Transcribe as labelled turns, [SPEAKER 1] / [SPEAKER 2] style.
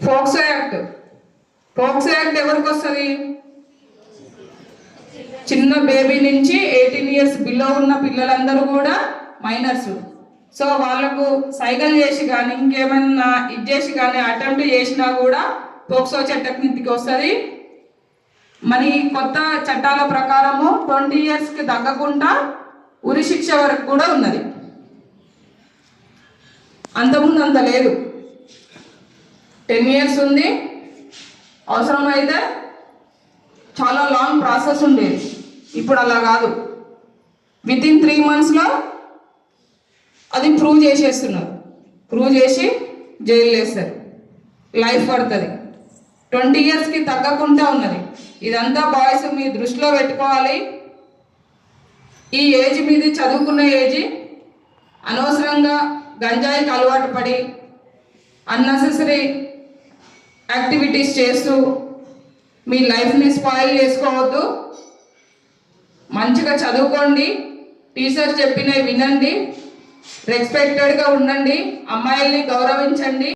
[SPEAKER 1] POCSO act. POCSO act ఎవరికి వస్తుంది? చిన్న బేబీ నుంచి 18 ఇయర్స్ బిలో ఉన్న పిల్లలందరూ కూడా మైనర్స్. సో వాళ్ళకు సైకిల్ చేసి కానీ ఇంకేమైనా ఇది చేసి కానీ అటెంప్ట్ చేసినా కూడా పోక్సో చట్టం కిందికి వస్తుంది. మరి కొత్త చట్టాల ప్రకారము 20 ఇయర్స్కి తగ్గకుండా ఉరి శిక్ష వరకు కూడా ఉన్నది. అంతకుముందు అంత లేదు, 10 ఇయర్స్ ఉంది. అవసరమైతే చాలా లాంగ్ ప్రాసెస్ ఉండేది. ఇప్పుడు అలా కాదు, వితిన్ 3 monthsలో అది ప్రూవ్ చేసేస్తున్నారు. ప్రూవ్ చేసి జైలు వేస్తారు, లైఫ్ పడుతుంది. 20 ఇయర్స్కి తగ్గకుండా ఉన్నది. ఇదంతా బాయ్స్ మీ దృష్టిలో పెట్టుకోవాలి. ఈ ఏజ్ మీది చదువుకున్న ఏజ్. అనవసరంగా గంజాయికి అలవాటు పడి అన్నెసెసరీ యాక్టివిటీస్ చేస్తూ మీ లైఫ్ని స్పాయిల్ చేసుకోవద్దు. మంచిగా చదువుకోండి, టీచర్ చెప్పినవి వినండి, రెస్పెక్టెడ్గా ఉండండి, అమ్మాయిల్ని గౌరవించండి.